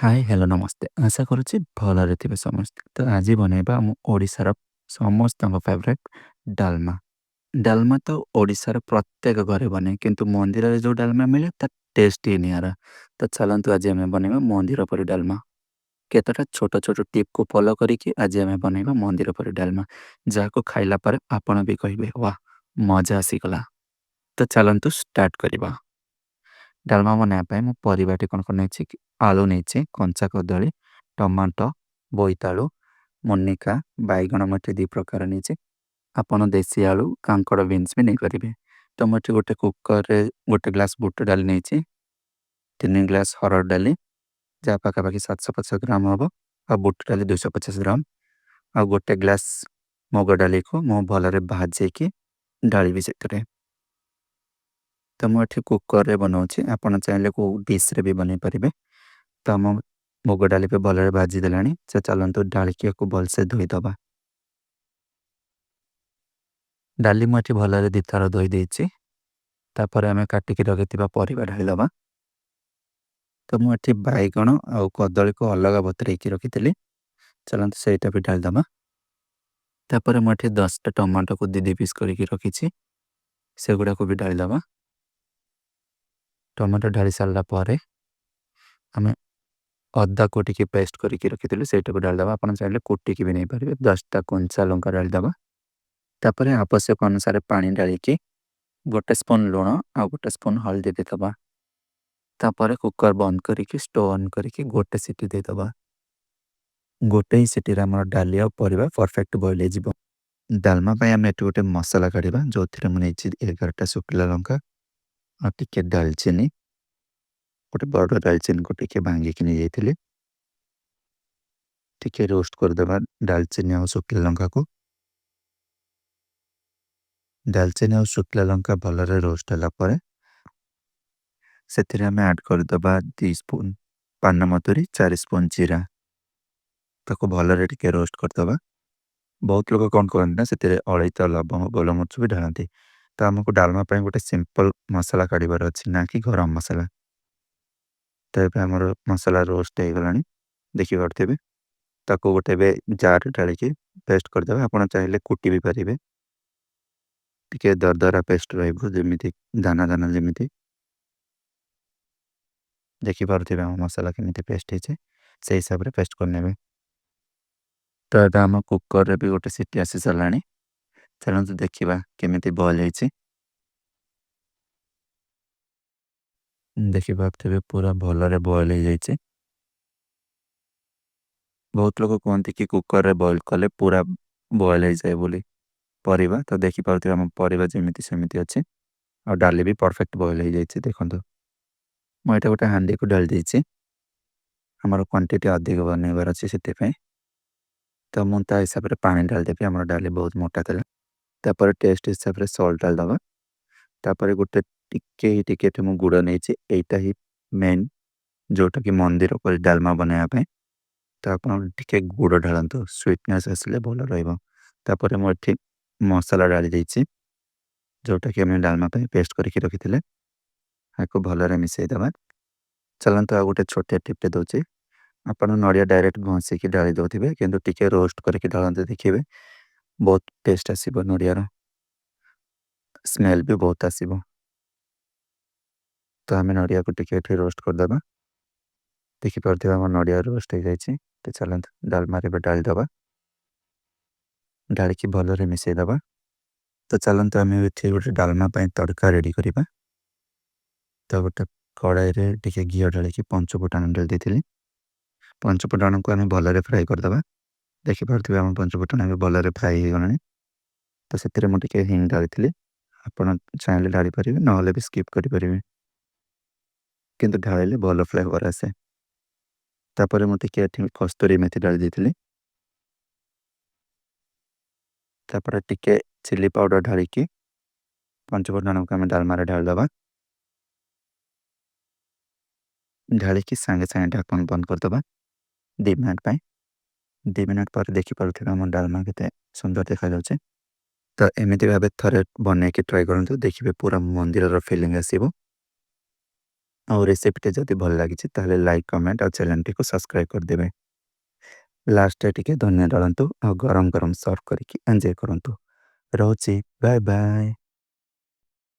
ହାଏ, hello, ନମସ୍ତେ। ଆଶା କରୁଛି ଭଲରେ ଥିବେ ସମସ୍ତେ। ତ ଆଜି ବନେଇବା ଆମ ଓଡ଼ିଶାର ସମସ୍ତଙ୍କ ଫେଭରାଇଟ୍ ଡାଲମା। ଡାଲମା ତ ଓଡ଼ିଶାର ପ୍ରତ୍ୟେକ ଘରେ ବନେ, କିନ୍ତୁ ମନ୍ଦିରରେ ଯେଉଁ ଡାଲମା ମିଳେ ତା ଟେଷ୍ଟ ହିଁ ନିଆରା। ତ ଚାଲନ୍ତୁ ଆଜି ଆମେ ବନେଇବା ମନ୍ଦିର ପରି ଡାଲମା। କେତେଟା ଛୋଟ ଛୋଟ ଟିପ୍କୁ ଫଲୋ କରିକି ଆଜି ଆମେ ବନେଇବା ମନ୍ଦିର ପରି ଡାଲମା, ଯାହାକୁ ଖାଇଲା ପରେ ଆପଣ ବି କହିବେ ୱାହ, ମଜା ଆସିଗଲା। ତ ଚାଲନ୍ତୁ ଷ୍ଟାର୍ଟ କରିବା। ଡାଲମା ବନାଇବା ପାଇଁ ମୁଁ ପରିବାଟି କ'ଣ କ'ଣ ନେଇଛି କି ଆଳୁ ନେଇଛି, କଞ୍ଚା କଦଳୀ, ଟମାଟୋ, ବୋଇତାଳୁ, ମୁନିକା, ବାଇଗଣ ମଟେ ଦୁଇ ପ୍ରକାର ନେଇଛି। ଆପଣ ଦେଶୀ ଆଳୁ, କାଙ୍କଡ଼, ବିନ୍ସ ବି ନେଇପାରିବେ। ତ ମୁଁ ଏଠି ଗୋଟେ କୁକରରେ ଗୋଟେ ଗ୍ଲାସ୍ ବୁଟ ଡାଲି ନେଇଛି, 3 ଗ୍ଲାସ୍ ହରଡ଼ ଡାଲି ଯାହା ପାଖାପାଖି 750 ଗ୍ରାମ ହେବ, ଆଉ ବୁଟ ଡାଲି 250 ଗ୍ରାମ, ଆଉ ଗୋଟେ ଗ୍ଲାସ୍ ମୁଗ ଡାଲିକୁ ମୁଁ ଭଲରେ ଭାଜିକି ଢାଳିବି ସେଥିରେ। ତ ମୁଁ ଏଠି କୁକରରେ ବନାଉଛି, ଆପଣ ଚାହିଁଲେ କେଉଁ ଡିସ୍ରେ ବି ବନେଇ ପାରିବେ। ତ ଆମ ମୁଗ ଡାଲି ବି ଭଲରେ ଭାଜି ଦେଲାଣି, ଚାଲନ୍ତୁ ଢାଳିକି ୟାକୁ ଭଲସେ ଧୋଇଦେବା। ଡାଲି ମୁଁ ଏଠି ଭଲରେ ଦୁଇଥର ଧୋଇ ଦେଇଛି। ତାପରେ ଆମେ କାଟିକି ରଖିଥିବା ପରିବା ଢାଳିଦେବା। ତ ମୁଁ ଏଠି ବାଇଗଣ ଆଉ କଦଳୀକୁ ଅଲଗା ବତୁରେଇକି ରଖିଥିଲି, ଚାଲନ୍ତୁ ସେଇଟା ବି ଢାଳିଦେବା। ତାପରେ ମୁଁ ଏଠି 10ଟା ଟମାଟୋକୁ ଦୁଇ ଦୁଇ ପିସ୍ କରିକି ରଖିଛି, ସେଗୁଡ଼ାକୁ ବି ଢାଳିଦେବା। ଟମାଟୋ ଢାଳି ସାରିଲା ପରେ ଆମେ ଅଦାକୁ ଟିକେ ପେଷ୍ଟ କରିକି ରଖିଥିଲୁ, ସେଇଟାକୁ ଢାଳିଦେବା। ଆପଣ ଚାହିଁଲେ କୁଟିକି ବି ନେଇପାରିବେ। 10ଟା କଞ୍ଚା ଲଙ୍କା ଢାଳିଦେବା। ତାପରେ ଆବଶ୍ୟକ ଅନୁସାରେ ପାଣି ଢାଳିକି 1 ସ୍ପୁନ୍ ଲୁଣ ଆଉ 1 ସ୍ପୁନ୍ ହଳଦୀ ଦେଇଦେବା। ତାପରେ କୁକର ବନ୍ଦ କରିକି ଷ୍ଟୋଭ୍ ଅନ୍ କରିକି ଗୋଟେ ସିଟି ଦେଇଦେବା। ଗୋଟେ ହିଁ ସିଟିରେ ଆମର ଡାଲି ଆଉ ପରିବା ପରଫେକ୍ଟ ବଏଲ୍ ହେଇଯିବ। ଡାଲମା ପାଇଁ ଆମେ ଏଠି ଗୋଟେ ମସଲା କାଢ଼ିବା, ଯେଉଁଥିରେ ମୁଁ ନେଇଛି 11ଟା ଶୁଖିଲା ଲଙ୍କା ଆଉ ଟିକେ ଡାଲଚିନି। ଗୋଟେ ବଡ଼ ଡାଲଚିନିକୁ ଟିକେ ଭାଙ୍ଗିକି ନେଇଯାଇଥିଲି। ଟିକେ ରୋଷ୍ଟ କରିଦେବା ଡାଲଚିନି ଆଉ ଶୁଖିଲା ଲଙ୍କାକୁ। ଡାଲଚିନି ଆଉ ଶୁଖିଲା ଲଙ୍କା ଭଲରେ ରୋଷ୍ଟ ହେଲା ପରେ ସେଥିରେ ଆମେ ଆଡ଼୍ କରିଦେବା 2 ସ୍ପୁନ୍ ପାନମଧୁରୀ, 4 ସ୍ପୁନ୍ ଜିରା। ତାକୁ ଭଲରେ ଟିକେ ରୋଷ୍ଟ କରିଦେବା। ବହୁତ ଲୋକ କ'ଣ କରନ୍ତି ନା ସେଥିରେ ଅଳେଇଚ, ଲବଙ୍ଗ, ଗୋଲମରିଚ ବି ଢାଳନ୍ତି। ତ ଆମକୁ ଡାଲମା ପାଇଁ ଗୋଟେ ସିମ୍ପଲ ମସଲା କାଢ଼ିବାର ଅଛି, ନା କି ଗରମ ମସଲା। ତ ଏବେ ଆମର ମସଲା ରୋଷ୍ଟ ହେଇଗଲାଣି, ଦେଖିପାରୁଥିବେ। ତାକୁ ଗୋଟେ ଏବେ ଜାର୍ରେ ଢାଳିକି ପେଷ୍ଟ କରିଦେବା। ଆପଣ ଚାହିଁଲେ କୁଟି ବି ପାରିବେ, ଟିକେ ଦରଦରା ପେଷ୍ଟ ରହିବ, ଯେମିତି ଦାନା ଦାନା ଯେମିତି। ଦେଖିପାରୁଥିବେ ଆମ ମସଲା କେମିତି ପେଷ୍ଟ ହେଇଛି, ସେଇ ହିସାବରେ ପେଷ୍ଟ କରିନେବେ। ତ ଏବେ ଆମ କୁକରରେ ବି ଗୋଟେ ସିଟି ଆସି ସାରିଲାଣି, ଚାଲନ୍ତୁ ଦେଖିବା କେମିତି ବଏଲ୍ ହେଇଛି। ଦେଖିପାରୁଥିବେ ପୁରା ଭଲରେ ବଏଲ୍ ହେଇଯାଇଛି। ବହୁତ ଲୋକ କୁହନ୍ତି କି କୁକରରେ ବଏଲ୍ କଲେ ପୁରା ବଏଲ୍ ହେଇଯାଏ ବୋଲି ପରିବା। ତ ଦେଖିପାରୁଥିବେ ଆମ ପରିବା ଯେମିତି ସେମିତି ଅଛି, ଆଉ ଡାଲି ବି ପରଫେକ୍ଟ ବଏଲ୍ ହେଇଯାଇଛି। ଦେଖନ୍ତୁ, ମୁଁ ଏଇଟା ଗୋଟେ ହାଣ୍ଡିକୁ ଢାଳି ଦେଇଛି, ଆମର କ୍ୱାଣ୍ଟିଟି ଅଧିକ ବନେଇବାର ଅଛି ସେଥିପାଇଁ। ତ ମୁଁ ତା ହିସାବରେ ପାଣି ଢାଳିଦେବି, ଆମର ଡାଲି ବହୁତ ମୋଟା ଥିଲା। ତାପରେ ଟେଷ୍ଟ ହିସାବରେ ସଲ୍ଟ ଢାଳିଦେବା। ତାପରେ ଗୋଟେ ଟିକେ ଏଠି ମୁଁ ଗୁଡ଼ ନେଇଛି, ଏଇଟା ହିଁ ମେନ୍, ଯେଉଁଟାକି ମନ୍ଦିର ପରି ଡାଲମା ବନେଇବା ପାଇଁ। ତ ଆପଣ ଟିକେ ଗୁଡ଼ ଢାଳନ୍ତୁ, ସୁଇଟନେସ୍ ଆସିଲେ ଭଲ ରହିବ। ତାପରେ ମୁଁ ଏଠି ମସଲା ଢାଳି ଦେଇଛି, ଯେଉଁଟାକି ଆମେ ଡାଲମା ପାଇଁ ପେଷ୍ଟ କରିକି ରଖିଥିଲେ। ଏହାକୁ ଭଲରେ ମିଶାଇ ଦେବା। ଚାଲନ୍ତୁ ଆଉ ଗୋଟେ ଛୋଟିଆ ଟିପ୍ଟେ ଦେଉଛି। ଆପଣ ନଡ଼ିଆ ଡାଇରେକ୍ଟ ଘଷିକି ଢାଳି ଦେଉଥିବେ, କିନ୍ତୁ ଟିକେ ରୋଷ୍ଟ କରିକି ଢାଳନ୍ତୁ, ଦେଖିବେ ବହୁତ ଟେଷ୍ଟ ଆସିବ। ନଡ଼ିଆର ସ୍ମେଲ୍ ବି ବହୁତ ଆସିବ। ତ ଆମେ ନଡ଼ିଆକୁ ଟିକେ ଏଠି ରୋଷ୍ଟ କରିଦେବା। ଦେଖିପାରୁଥିବେ ଆମ ନଡ଼ିଆ ରୋଷ୍ଟ ହେଇଯାଇଛି। ତ ଚାଲନ୍ତୁ ଡାଲମାରେ ଏବେ ଢାଳିଦେବା, ଢାଳିକି ଭଲରେ ମିଶାଇ ଦେବା। ତ ଚାଲନ୍ତୁ ଆମେ ଏଠି ଗୋଟେ ଡାଲମା ପାଇଁ ତଡ଼କା ରେଡ଼ି କରିବା। ତ ଗୋଟେ କଡ଼ାଇରେ ଟିକେ ଘିଅ ଢାଳିକି ପଞ୍ଚଫୁଟଣ ଢାଳି ଦେଇଥିଲି। ପଞ୍ଚଫୁଟଣକୁ ଆମେ ଭଲରେ ଫ୍ରାଏ କରିଦେବା। ଦେଖିପାରୁଥିବେ ଆମ ପଞ୍ଚଫୁଟଣ ଏବେ ଭଲରେ ଫ୍ରାଏ ହେଇଗଲାଣି। ତ ସେଥିରେ ମୁଁ ଟିକେ ହିଙ୍ଗ ଢାଳିଥିଲି, ଆପଣ ଚାହିଁଲେ ଢାଳିପାରିବେ, ନହେଲେ ବି ସ୍କିପ୍ କରିପାରିବେ, କିନ୍ତୁ ଢାଳିଲେ ଭଲ ଫ୍ଲେଭର ଆସେ। ତାପରେ ମୁଁ ଟିକେ ଏଠି କସ୍ତୁରୀ ମେଥି ଢାଳି ଦେଇଥିଲି। ତାପରେ ଟିକେ ଚିଲି ପାଉଡ଼ର ଢାଳିକି ପଞ୍ଚଫୁଟଣକୁ ଆମେ ଡାଲମାରେ ଢାଳିଦେବା। ଢାଳିକି ସାଙ୍ଗେ ସାଙ୍ଗେ ଢାକଣ ବନ୍ଦ କରିଦେବା 2 ମିନିଟ୍ ପାଇଁ। 2 ମିନିଟ୍ ପରେ ଦେଖିପାରୁଥିବେ ଆମ ଡାଲମା କେତେ ସୁନ୍ଦର ଦେଖାଯାଉଛି। ତ ଏମିତି ଭାବେ ଥରେ ବନେଇକି ଟ୍ରାଏ କରନ୍ତୁ, ଦେଖିବେ ପୁରା ମନ୍ଦିରର ଫିଲିଂ ଆସିବ। ଆଉ ରେସିପିଟା ଯଦି ଭଲ ଲାଗିଛି ତାହେଲେ ଲାଇକ୍, କମେଣ୍ଟ ଆଉ ଚ୍ୟାନେଲଟିକୁ ସବସ୍କ୍ରାଇବ୍ କରିଦେବେ। ଲାଷ୍ଟରେ ଟିକେ ଧନିଆ ଡାଳନ୍ତୁ ଆଉ ଗରମ ଗରମ ସର୍ଭ କରିକି ଏନ୍ଜୟ କରନ୍ତୁ। ରହୁଛି। Bye bye.